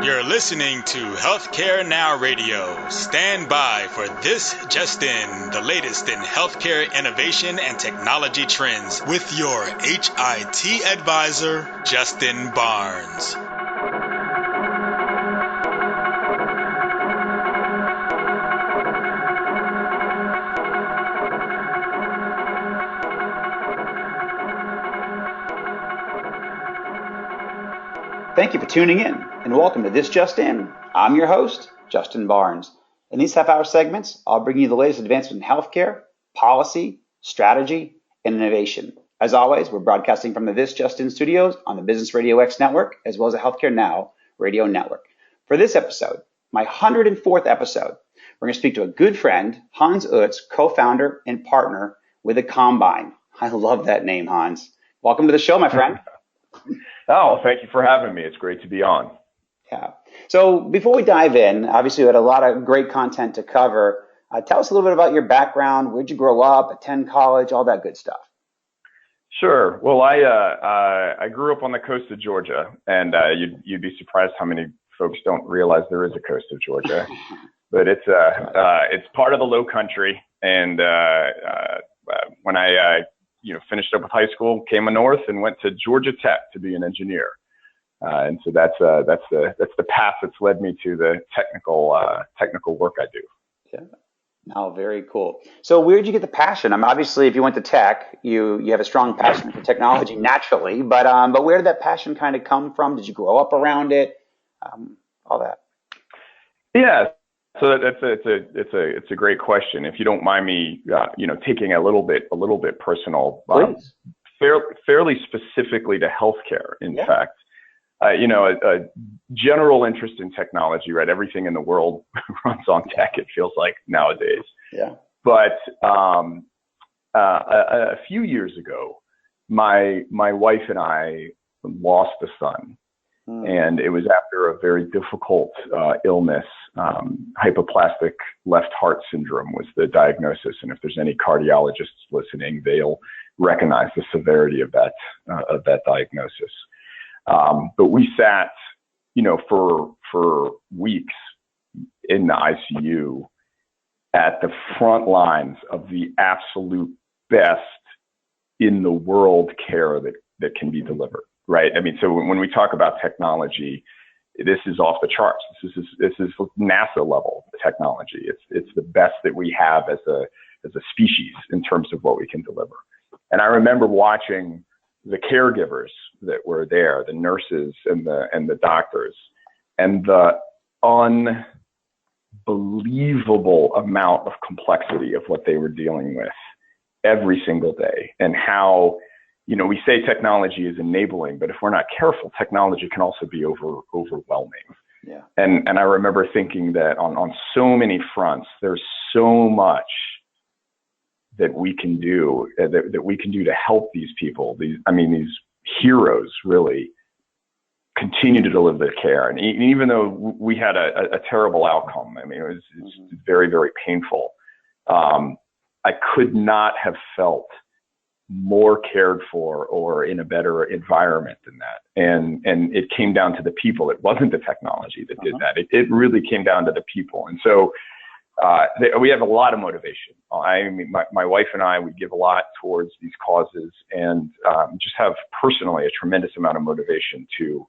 You're listening to Healthcare Now Radio. Stand by for This Just In, the latest in healthcare innovation and technology trends with your HIT advisor, Justin Barnes. Thank you for tuning in and welcome to This Just In. I'm your host, Justin Barnes. In these half-hour segments, I'll bring you the latest advancements in healthcare, policy, strategy, and innovation. As always, we're broadcasting from the This Just In studios on the Business Radio X network, as well as the Healthcare Now radio network. For this episode, my 104th episode, we're going to speak to a good friend, Hans Utz, co-founder and partner with the Combine. I love that name, Hans. Welcome to the show, my friend. Oh, thank you for having me. It's great to be on. Yeah. So before we dive in, obviously we had a lot of great content to cover. Tell us a little bit about your background. Where'd you grow up, attend college, all that good stuff? Sure. Well, I grew up on the coast of Georgia, and you'd be surprised how many folks don't realize there is a coast of Georgia. But it's part of the Low Country, and when I finished up with high school, came north and went to Georgia Tech to be an engineer. And so that's the path that's led me to the technical work I do. Yeah. No, very cool. So where did you get the passion? Obviously, if you went to tech, you have a strong passion for technology naturally, but where did that passion kind of come from? Did you grow up around it? All that. Yeah. So it's a great question. If you don't mind me, taking a little bit personal, fairly specifically to healthcare. In fact, a general interest in technology, right? Everything in the world runs on tech. It feels like nowadays. Yeah. But a few years ago, my wife and I lost a son. And it was after a very difficult illness. Hypoplastic left heart syndrome was the diagnosis. And if there's any cardiologists listening, they'll recognize the severity of that diagnosis. But we sat, for weeks in the ICU at the front lines of the absolute best in the world care that can be delivered. Right. I mean, so when we talk about technology, this is off the charts. This is NASA level technology. It's the best that we have as a species in terms of what we can deliver. And I remember watching the caregivers that were there, the nurses and the doctors, and the unbelievable amount of complexity of what they were dealing with every single day, and how we say technology is enabling, but if we're not careful, technology can also be overwhelming. Yeah. And I remember thinking that on so many fronts, there's so much that we can do, that we can do to help these people. These heroes really continue to deliver the care. And even though we had a terrible outcome, it was very, very painful. I could not have felt more cared for or in a better environment than that. And it came down to the people. It wasn't the technology that did that. It really came down to the people. And so we have a lot of motivation. My wife and I, we give a lot towards these causes, and just have personally a tremendous amount of motivation to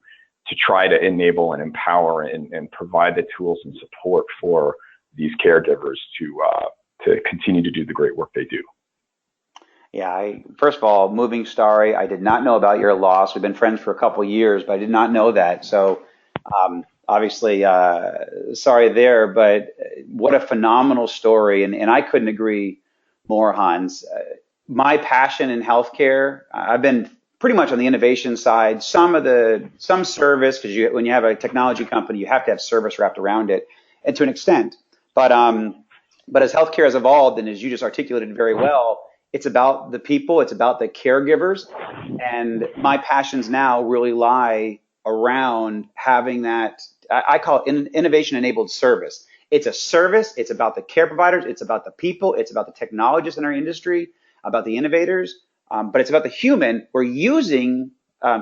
try to enable and empower and provide the tools and support for these caregivers to continue to do the great work they do. Yeah, first of all, moving story. I did not know about your loss. We've been friends for a couple of years, but I did not know that. So obviously, sorry there, but what a phenomenal story. And I couldn't agree more, Hans. My passion in healthcare, I've been pretty much on the innovation side, some service, because when you have a technology company, you have to have service wrapped around it, and to an extent. But as healthcare has evolved, and as you just articulated very well, it's about the people, it's about the caregivers, and my passions now really lie around having that, I call it innovation-enabled service. It's a service, it's about the care providers, it's about the people, it's about the technologists in our industry, about the innovators, but it's about the human. We're using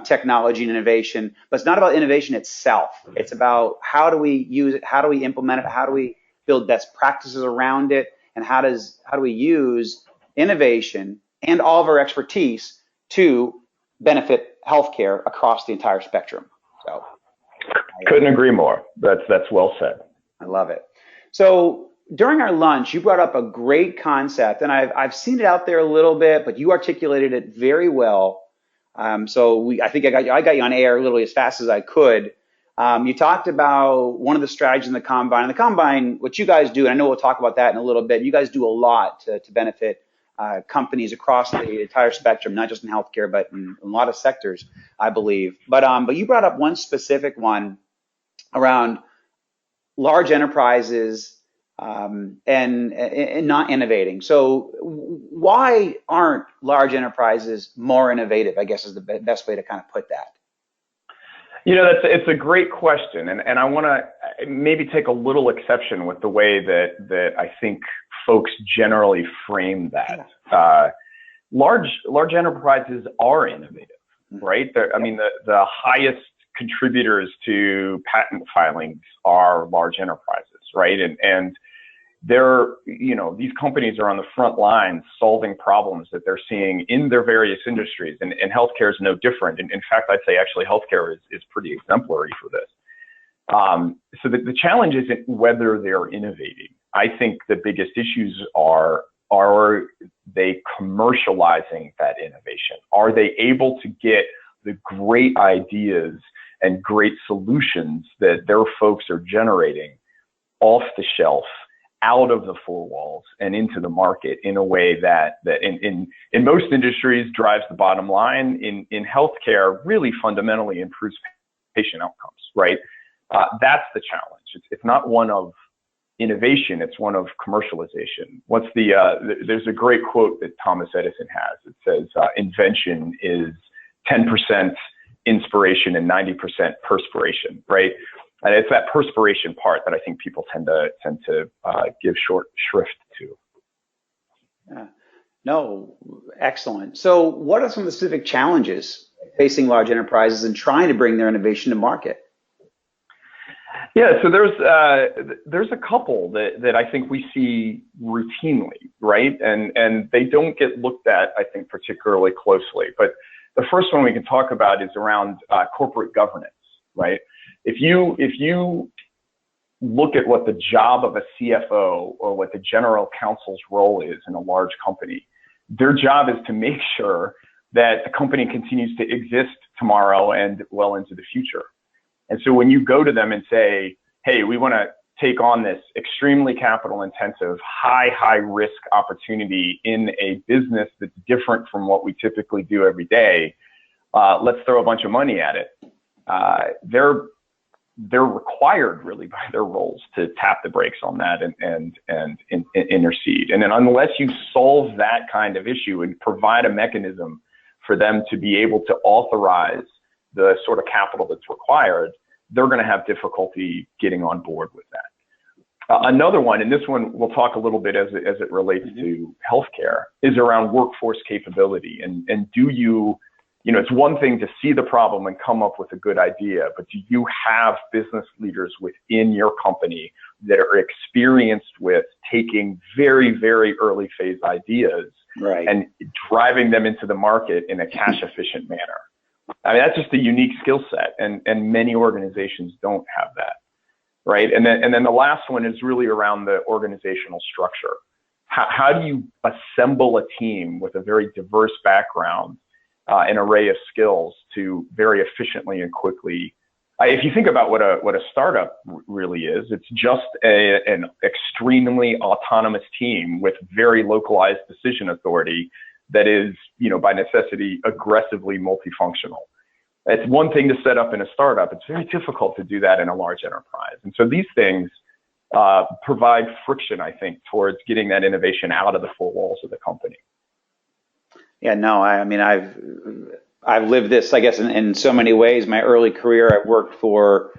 technology and innovation, but it's not about innovation itself. It's about how do we use it, how do we implement it, how do we build best practices around it, and how do we use innovation and all of our expertise to benefit healthcare across the entire spectrum. So, couldn't agree more. That's well said. I love it. So during our lunch, you brought up a great concept, and I've seen it out there a little bit, but you articulated it very well. I think I got you on air literally as fast as I could. You talked about one of the strategies in the Combine. And the Combine, what you guys do, and I know we'll talk about that in a little bit, you guys do a lot to benefit companies across the entire spectrum, not just in healthcare, but in a lot of sectors, I believe. But you brought up one specific one around large enterprises and not innovating. So why aren't large enterprises more innovative, I guess is the best way to kind of put that. It's a great question. And I want to maybe take a little exception with the way that I think folks generally frame that. Yeah. Large enterprises are innovative, right? The highest contributors to patent filings are large enterprises, right? And they're, these companies are on the front lines solving problems that they're seeing in their various industries, and healthcare is no different. And in fact, I'd say actually healthcare is pretty exemplary for this. So the challenge isn't whether they're innovating. I think the biggest issues are they commercializing that innovation? Are they able to get the great ideas and great solutions that their folks are generating off the shelf, out of the four walls and into the market in a way that in most industries drives the bottom line, in healthcare really fundamentally improves patient outcomes, right? That's the challenge. It's not one of innovation, it's one of commercialization. There's a great quote that Thomas Edison has. It says, invention is 10% inspiration and 90% perspiration, right? And it's that perspiration part that I think people tend to give short shrift to. Yeah. No, excellent. So what are some of the specific challenges facing large enterprises and trying to bring their innovation to market? Yeah, so there's a couple that I think we see routinely, right? And they don't get looked at, I think, particularly closely. But the first one we can talk about is around corporate governance, right? If you look at what the job of a CFO or what the general counsel's role is in a large company, their job is to make sure that the company continues to exist tomorrow and well into the future. And so when you go to them and say, hey, we want to take on this extremely capital intensive, high risk opportunity in a business that's different from what we typically do every day, let's throw a bunch of money at it. They're required really by their roles to tap the brakes on that and intercede. And then unless you solve that kind of issue and provide a mechanism for them to be able to authorize the sort of capital that's required, they're going to have difficulty getting on board with that. Another one, and this one we'll talk a little bit as it relates to healthcare, is around workforce capability. And do you it's one thing to see the problem and come up with a good idea, but do you have business leaders within your company that are experienced with taking very, very early phase ideas and driving them into the market in a cash efficient manner? I mean, that's just a unique skill set, and many organizations don't have that, right? And then the last one is really around the organizational structure. How do you assemble a team with a very diverse background, an array of skills to very efficiently and quickly? If you think about what a startup really is, it's just an extremely autonomous team with very localized decision authority that is, by necessity, aggressively multifunctional. It's one thing to set up in a startup. It's very difficult to do that in a large enterprise. And so these things provide friction, I think, towards getting that innovation out of the four walls of the company. Yeah, no, I mean, I've lived this, I guess, in so many ways. My early career, I worked for,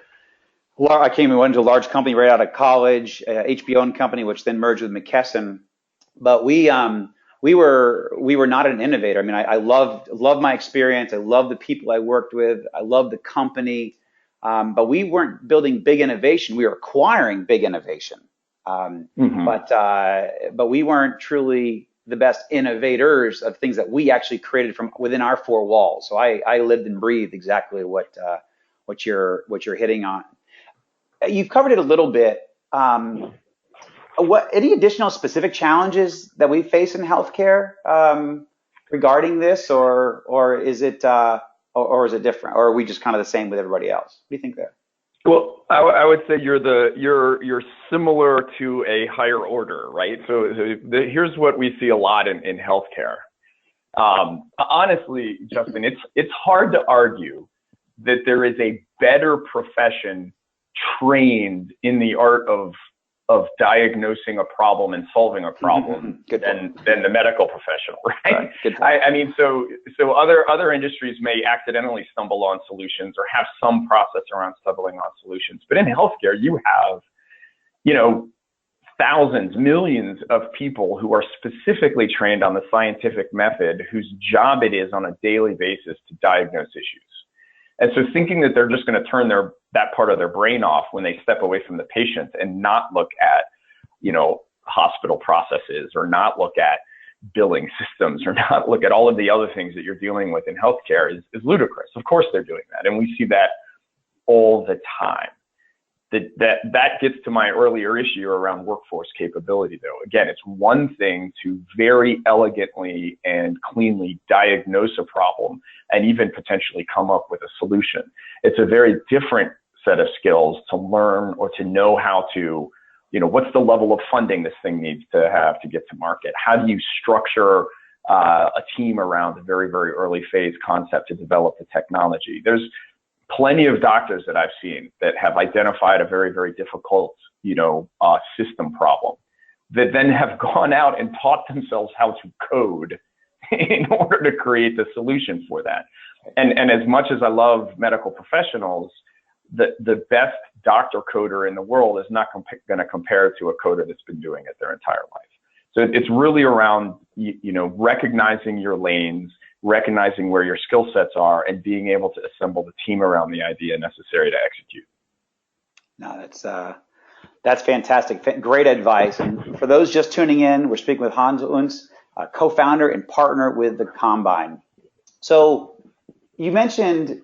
went to a large company right out of college, HBO-owned company, which then merged with McKesson. But we we were not an innovator. I mean, I loved my experience. I loved the people I worked with. I loved the company. But we weren't building big innovation. We were acquiring big innovation. But we weren't truly the best innovators of things that we actually created from within our four walls. So I lived and breathed exactly what you're hitting on. You've covered it a little bit. Any additional specific challenges that we face in healthcare regarding this, or is it different, or are we just kind of the same with everybody else? What do you think there? Well, I would say you're similar to a higher order, right? So here's what we see a lot in healthcare. Honestly, Justin, it's hard to argue that there is a better profession trained in the art of diagnosing a problem and solving a problem than the medical professional, right? I mean, so other industries may accidentally stumble on solutions or have some process around stumbling on solutions. But in healthcare, you have, thousands, millions of people who are specifically trained on the scientific method, whose job it is on a daily basis to diagnose issues. And so thinking that they're just going to turn that part of their brain off when they step away from the patient and not look at, hospital processes, or not look at billing systems, or not look at all of the other things that you're dealing with in healthcare is ludicrous. Of course they're doing that. And we see that all the time. That gets to my earlier issue around workforce capability, though. Again, it's one thing to very elegantly and cleanly diagnose a problem and even potentially come up with a solution. It's a very different set of skills to learn, or to know how to, what's the level of funding this thing needs to have to get to market? How do you structure a team around a very, very early phase concept to develop the technology? There's plenty of doctors that I've seen that have identified a very, very difficult, system problem, that then have gone out and taught themselves how to code in order to create the solution for that. And as much as I love medical professionals, the best doctor coder in the world is not going to compare to a coder that's been doing it their entire life. So it's really around, recognizing your lanes, recognizing where your skill sets are, and being able to assemble the team around the idea necessary to execute. No, that's fantastic. Great advice. And for those just tuning in, we're speaking with Hans Utz, co-founder and partner with the Combine. So you mentioned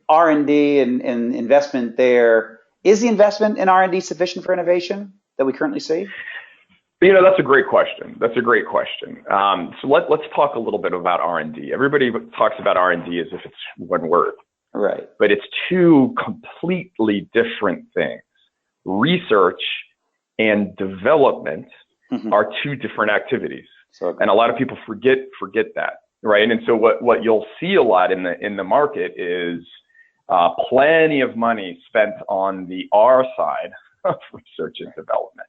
R&D and investment there. Is the investment in R&D sufficient for innovation that we currently see? That's a great question. So let's talk a little bit about R&D. Everybody talks about R&D as if it's one word. Right. But it's two completely different things. Research and development are two different activities. And a lot of people forget that, right? And so what you'll see a lot in the market is plenty of money spent on the R side of research and development,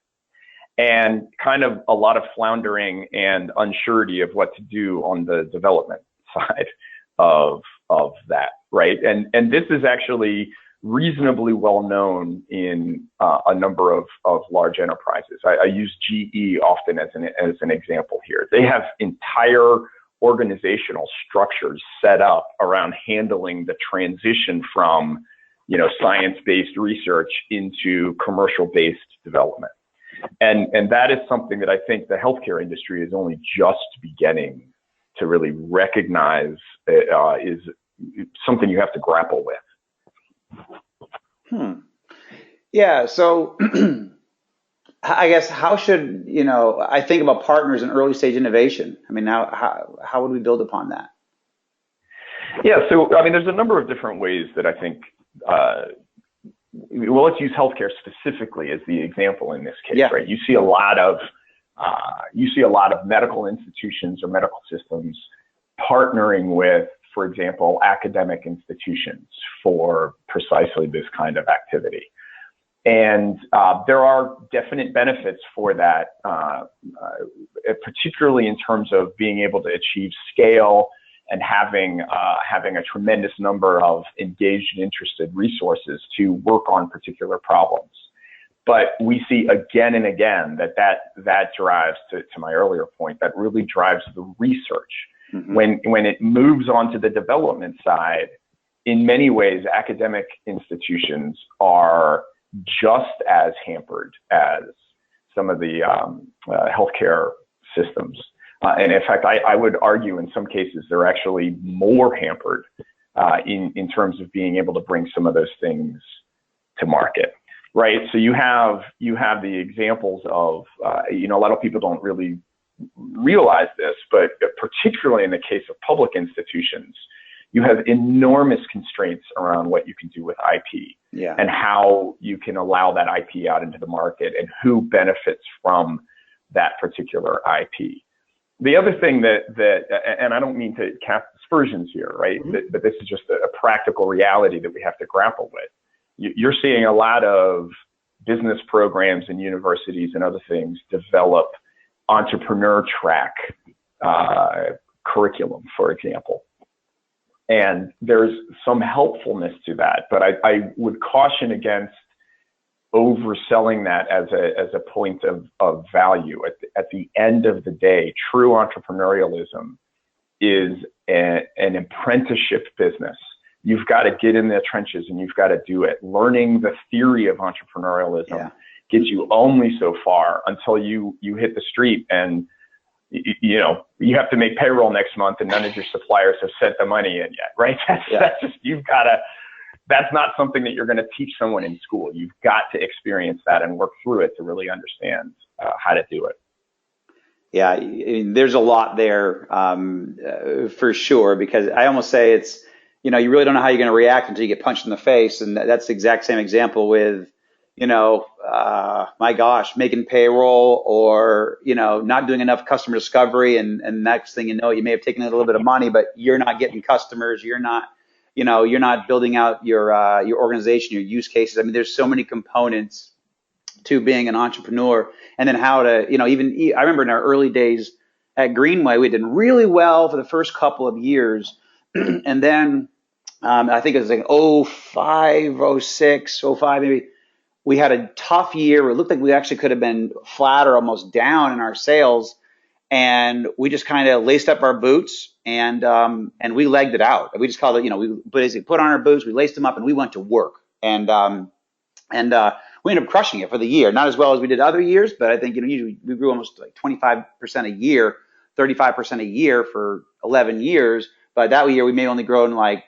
and kind of a lot of floundering and unsurety of what to do on the development side of that, right? And this is actually reasonably well known in a number of large enterprises. I use GE often as an example here. They have entire organizational structures set up around handling the transition from, science-based research into commercial-based development. And that is something that I think the healthcare industry is only just beginning to really recognize is something you have to grapple with. Yeah. So I guess how should, I think about partners in early stage innovation. I mean, how would we build upon that? Yeah. So, I mean, there's a number of different ways that I think, let's use healthcare specifically as the example in this case, right? You see a lot of medical institutions or medical systems partnering with, for example, academic institutions for precisely this kind of activity. And there are definite benefits for that, particularly in terms of being able to achieve scale and having a tremendous number of engaged and interested resources to work on particular problems. But we see again and again that drives, to my earlier point, that really drives the research. Mm-hmm. When it moves on to the development side, in many ways, academic institutions are just as hampered as some of the healthcare systems. And in fact, I would argue in some cases they're actually more hampered in terms of being able to bring some of those things to market, right? So you have the examples of, a lot of people don't really realize this, but particularly in the case of public institutions, you have enormous constraints around what you can do with IP and how you can allow that IP out into the market and who benefits from that particular IP. The other thing that and I don't mean to cast aspersions here, right? Mm-hmm. But this is just a practical reality that we have to grapple with. You're seeing a lot of business programs and universities and other things develop entrepreneur track curriculum, for example. And there's some helpfulness to that, but I would caution against overselling that as a point of value. At the end of the day, true entrepreneurialism is an apprenticeship business. You've got to get in the trenches and you've got to do it. Learning the theory of entrepreneurialism gets you only so far until you hit the street and you have to make payroll next month and none of your suppliers have sent the money in yet, right? That's just, that's not something that you're going to teach someone in school. You've got to experience that and work through it to really understand how to do it. Yeah, I mean, there's a lot there for sure, because I almost say it's, you really don't know how you're going to react until you get punched in the face. And that's the exact same example with, my gosh, making payroll or, not doing enough customer discovery. And next thing you know, you may have taken a little bit of money, but you're not getting customers. You're not building out your organization, your use cases. I mean, there's so many components to being an entrepreneur. And then how to, I remember in our early days at Greenway, we did really well for the first couple of years. And then I think it was like 05, 06, 05 maybe. We had a tough year. It looked like we actually could have been flat or almost down in our sales. And we just kind of laced up our boots and we legged it out. We just called it, we basically put on our boots, we laced them up and we went to work. And we ended up crushing it for the year. Not as well as we did other years, but I think, usually we grew almost like 25% a year, 35% a year for 11 years. But that year we may only grow in like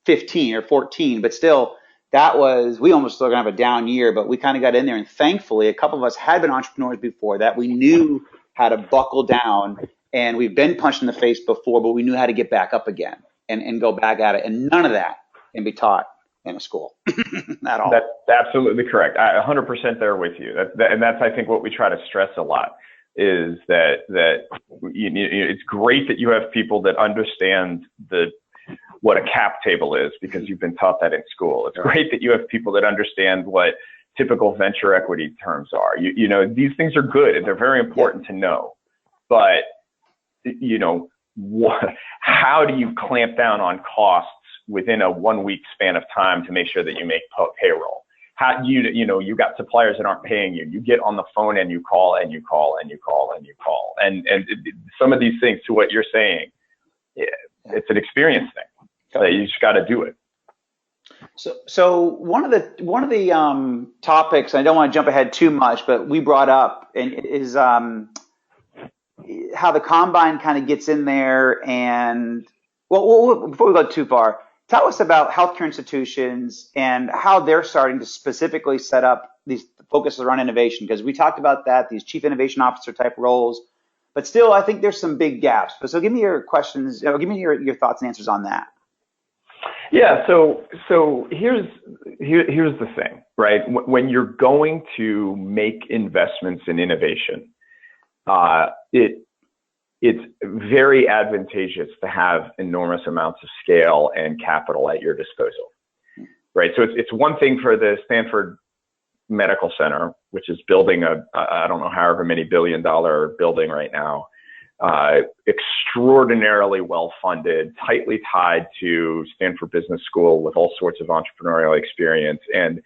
15 or 14, but still we almost still gonna have a down year, but we kind of got in there. And thankfully a couple of us had been entrepreneurs before that. We knew how to buckle down, and we've been punched in the face before, but we knew how to get back up again and go back at it. And none of that can be taught in a school at all. That's absolutely correct. 100% there with you. And that's, I think, what we try to stress a lot is that it's great that you have people that understand what a cap table is because you've been taught that in school. It's great that you have people that understand what typical venture equity terms are. These things are good and they're very important to know. But, how do you clamp down on costs within a 1 week span of time to make sure that you make payroll? How you got suppliers that aren't paying you. You get on the phone and you call and you call and you call and you call. And some of these things, to what you're saying, it's an experience thing. So you just got to do it. So one of the topics, I don't want to jump ahead too much, but we brought up is how the combine kind of gets in there. And well, before we go too far, tell us about healthcare institutions and how they're starting to specifically set up these focuses around innovation, because we talked about that, these chief innovation officer type roles, but still I think there's some big gaps. So give me your questions, give me your thoughts and answers on that. Yeah, so here's the thing, right? When you're going to make investments in innovation, it's very advantageous to have enormous amounts of scale and capital at your disposal, right? So it's one thing for the Stanford Medical Center, which is building I don't know, however many $1 billion building right now, extraordinarily well-funded, tightly tied to Stanford Business School with all sorts of entrepreneurial experience, and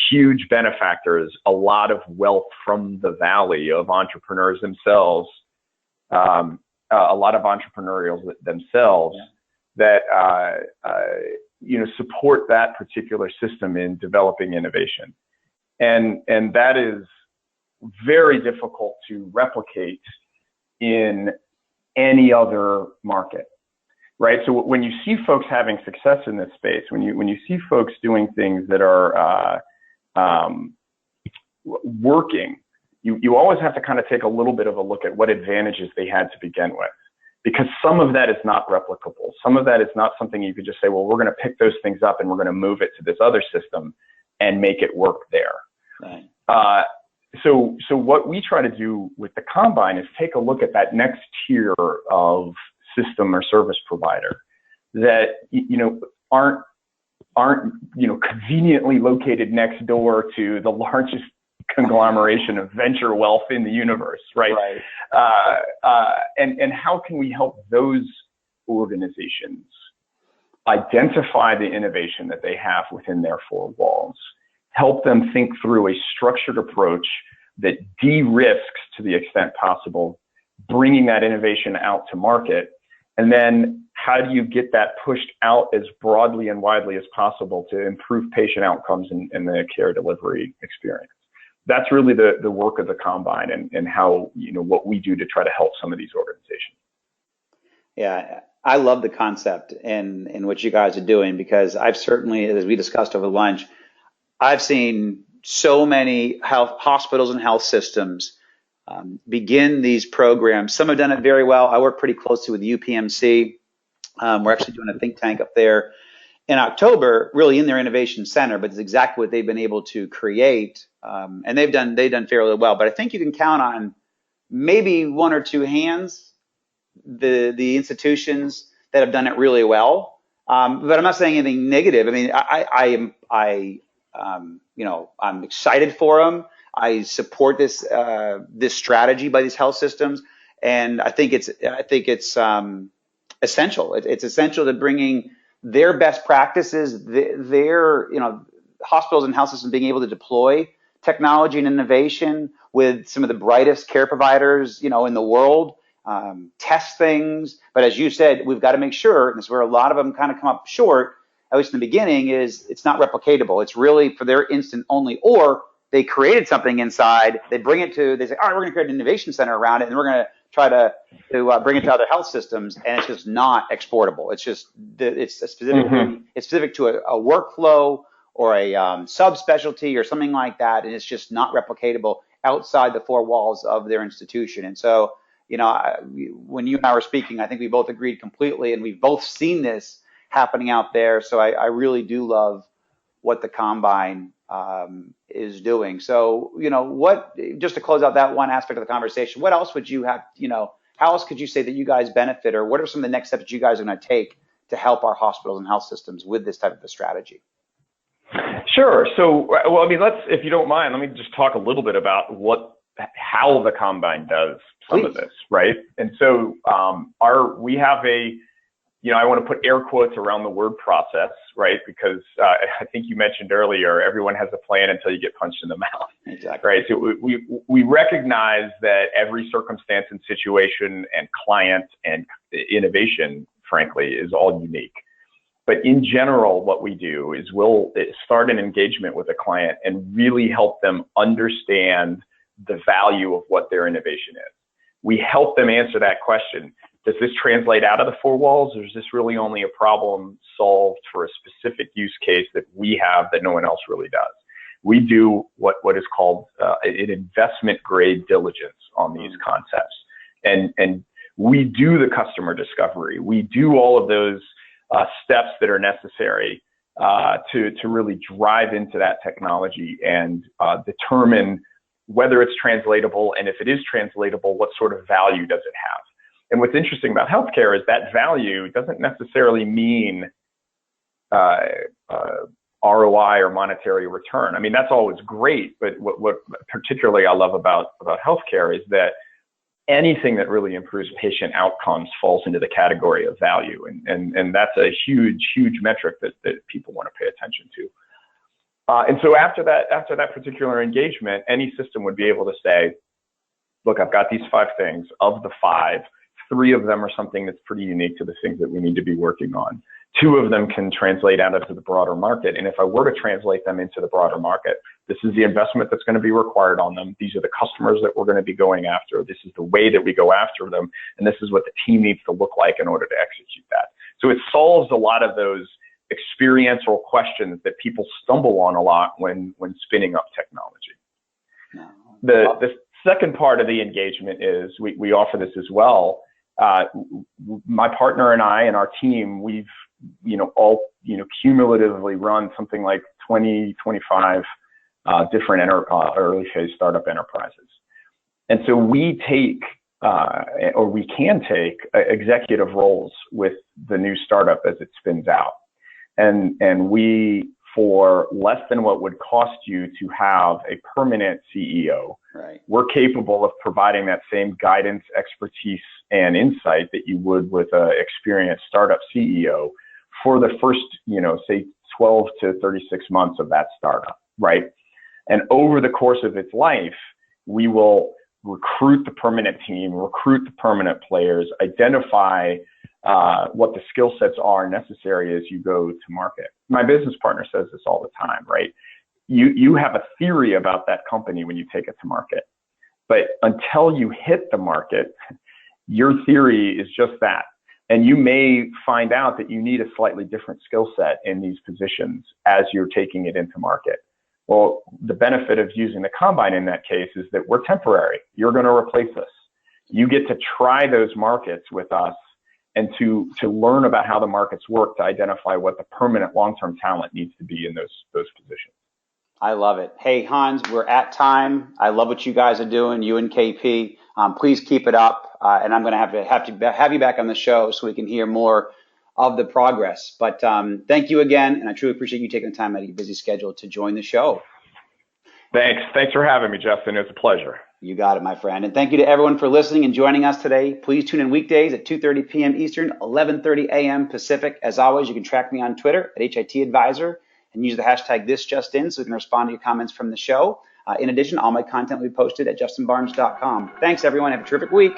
huge benefactors, a lot of wealth from the valley of entrepreneurs themselves, a lot of entrepreneurials themselves that support that particular system in developing innovation, and that is very difficult to replicate in any other market, right? So when you see folks having success in this space, when you see folks doing things that are working, you always have to kind of take a little bit of a look at what advantages they had to begin with, because some of that is not replicable. Some of that is not something you could just say, well, we're going to pick those things up and we're going to move it to this other system and make it work there. Right. So what we try to do with the Combine is take a look at that next tier of system or service provider that aren't conveniently located next door to the largest conglomeration of venture wealth in the universe, right? And how can we help those organizations identify the innovation that they have within their four walls, help them think through a structured approach that de-risks to the extent possible, bringing that innovation out to market, and then how do you get that pushed out as broadly and widely as possible to improve patient outcomes and the care delivery experience. That's really the work of the Combine and how, what we do to try to help some of these organizations. Yeah, I love the concept and what you guys are doing, because I've certainly, as we discussed over lunch, I've seen so many hospitals and health systems begin these programs. Some have done it very well. I work pretty closely with UPMC. We're actually doing a think tank up there in October, really in their innovation center, but it's exactly what they've been able to create. And they've done fairly well. But I think you can count on maybe one or two hands the institutions that have done it really well. But I'm not saying anything negative. I mean, I'm excited for them. I support this strategy by these health systems, and I think it's essential. It's essential to bringing their best practices, their hospitals and health systems being able to deploy technology and innovation with some of the brightest care providers in the world, test things. But as you said, we've got to make sure, and this is where a lot of them kind of come up short, at least in the beginning, is it's not replicatable. It's really for their instant only, or they created something inside, they bring it to, they say, all right, we're going to create an innovation center around it, and we're going to try to bring it to other health systems, and it's just not exportable. It's just, it's specific, it's specific to a workflow or a subspecialty or something like that, and it's just not replicatable outside the four walls of their institution. And so, when you and I were speaking, I think we both agreed completely, and we've both seen this happening out there. So I really do love what the Combine is doing. So, just to close out that one aspect of the conversation, what else would you have, how else could you say that you guys benefit, or what are some of the next steps that you guys are going to take to help our hospitals and health systems with this type of a strategy? Sure. So, well, I mean, if you don't mind, let me just talk a little bit about how the Combine does some of this, right? And so we have I want to put air quotes around the word process, right? Because I think you mentioned earlier, everyone has a plan until you get punched in the mouth. Exactly. Right. So we recognize that every circumstance and situation and client and innovation, frankly, is all unique. But in general, what we do is we'll start an engagement with a client and really help them understand the value of what their innovation is. We help them answer that question. Does this translate out of the four walls, or is this really only a problem solved for a specific use case that we have that no one else really does? We do what is called an investment grade diligence on these concepts. And we do the customer discovery. We do all of those steps that are necessary to really drive into that technology and determine whether it's translatable, and if it is translatable, what sort of value does it have? And what's interesting about healthcare is that value doesn't necessarily mean ROI or monetary return. I mean, that's always great, but what particularly I love about healthcare is that anything that really improves patient outcomes falls into the category of value. And that's a huge, huge metric that people want to pay attention to. And so after that particular engagement, any system would be able to say, look, I've got these 5 things. Of the 5, 3 of them are something that's pretty unique to the things that we need to be working on. 2 of them can translate out into the broader market. And if I were to translate them into the broader market, this is the investment that's going to be required on them. These are the customers that we're going to be going after. This is the way that we go after them. And this is what the team needs to look like in order to execute that. So it solves a lot of those experiential questions that people stumble on a lot when spinning up technology. The second part of the engagement is we offer this as well. My partner and I and our team, we've cumulatively run something like 25 different early phase startup enterprises. And so we take or we can take executive roles with the new startup as it spins out. And we, for less than what would cost you to have a permanent CEO, right, we're capable of providing that same guidance, expertise, and insight that you would with an experienced startup CEO for the first, say 12 to 36 months of that startup, right? And over the course of its life, we will recruit the permanent team, recruit the permanent players, identify what the skill sets are necessary as you go to market. My business partner says this all the time, right? You have a theory about that company when you take it to market, but until you hit the market, your theory is just that. And you may find out that you need a slightly different skill set in these positions as you're taking it into market. Well, the benefit of using the combine in that case is that we're temporary. You're going to replace us. You get to try those markets with us and to learn about how the markets work to identify what the permanent long-term talent needs to be in those positions. I love it. Hey, Hans, we're at time. I love what you guys are doing, you and KP. Please keep it up. And I'm going to have you back on the show so we can hear more of the progress. But thank you again. And I truly appreciate you taking the time out of your busy schedule to join the show. Thanks for having me, Justin. It's a pleasure. You got it, my friend. And thank you to everyone for listening and joining us today. Please tune in weekdays at 2:30 p.m. Eastern, 11:30 a.m. Pacific. As always, you can track me on Twitter at HIT Advisor and use the hashtag #ThisJustIn so we can respond to your comments from the show. In addition, all my content will be posted at justinbarnes.com. Thanks, everyone. Have a terrific week.